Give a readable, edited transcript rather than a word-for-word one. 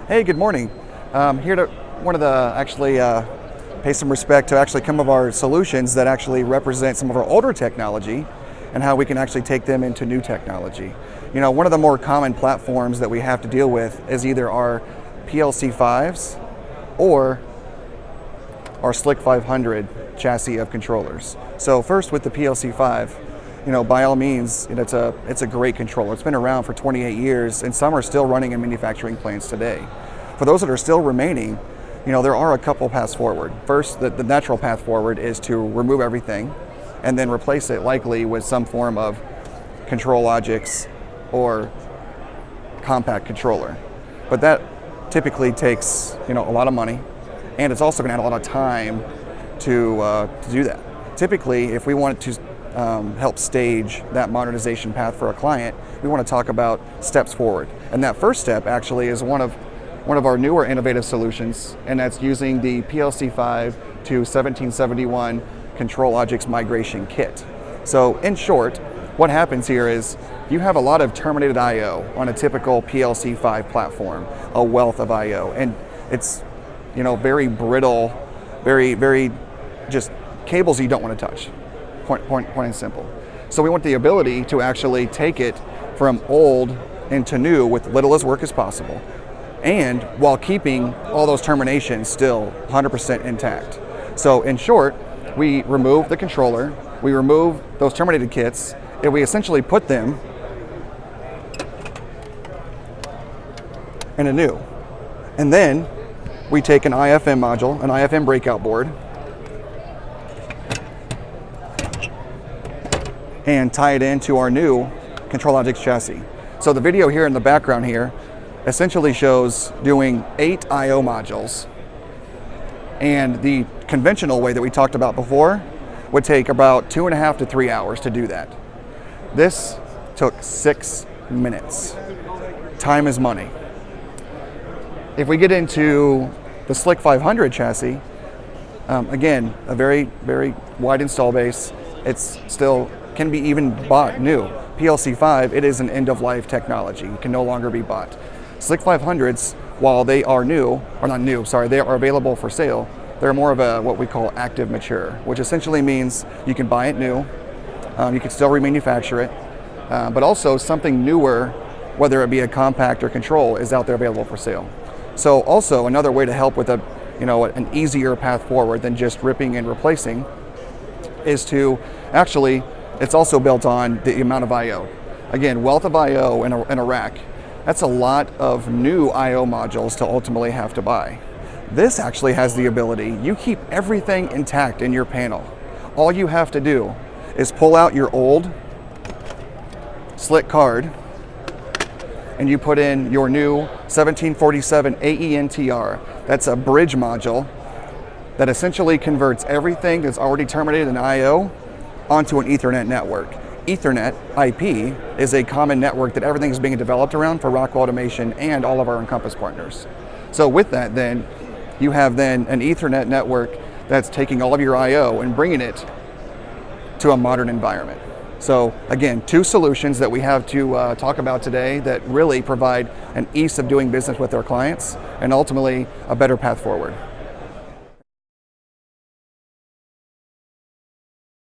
Hey, good morning. Here to wanted to actually pay some respect to actually some of our solutions that actually represent some of our older technology and how we can actually take them into new technology. You know, one of the more common platforms that we have to deal with is either our PLC5s or our SLC500 chassis of controllers. So first with the PLC5, you know, by all means, it's a great controller. It's been around for 28 years, and some are still running in manufacturing plants today. For those that are still remaining, you know, there are a couple paths forward. First, the natural path forward is to remove everything and then replace it likely with some form of ControlLogix or compact controller. But that typically takes, you know, a lot of money, and it's also going to add a lot of time to do that. Typically, if we wanted to help stage that modernization path for a client, we want to talk about steps forward. And that first step actually is one of our newer innovative solutions, and that's using the PLC-5 to 1771 ControlLogix Migration Kit. So in short, what happens here is you have a lot of terminated I/O on a typical PLC-5 platform, a wealth of I/O, and it's, you know, very brittle, very just cables you don't want to touch. Point and simple. So we want the ability to actually take it from old into new with little as work as possible, and while keeping all those terminations still 100% intact. So in short, we remove the controller, we remove those terminated kits, and we essentially put them in a new. And then we take an IFM module, an IFM breakout board, and tie it into our new ControlLogix chassis. So the video here in the background here essentially shows doing 8 I/O modules, and the conventional way that we talked about before would take about 2.5 to 3 hours to do that. This took 6 minutes. Time is money. If we get into the SLC500 chassis, again, a very wide install base. It's still can be even bought new. PLC5, it is an end-of-life technology. It can no longer be bought. SLC500s, while they are new, or not new, sorry, they are available for sale, they're more of a what we call active mature, which essentially means you can buy it new, you can still remanufacture it, but also something newer, whether it be a compact or control, is out there available for sale. So also another way to help with an easier path forward than just ripping and replacing is to actually, it's also built on the amount of I/O. Again, wealth of I/O in a rack. That's a lot of new I/O modules to ultimately have to buy. This actually has the ability, you keep everything intact in your panel. All you have to do is pull out your old SLC card and you put in your new 1747 AENTR. That's a bridge module that essentially converts everything that's already terminated in I/O onto an Ethernet network. Ethernet IP is a common network that everything is being developed around for Rockwell Automation and all of our Encompass partners. So with that, then you have then an Ethernet network that's taking all of your I/O and bringing it to a modern environment. So again, 2 solutions that we have to talk about today that really provide an ease of doing business with our clients and ultimately a better path forward.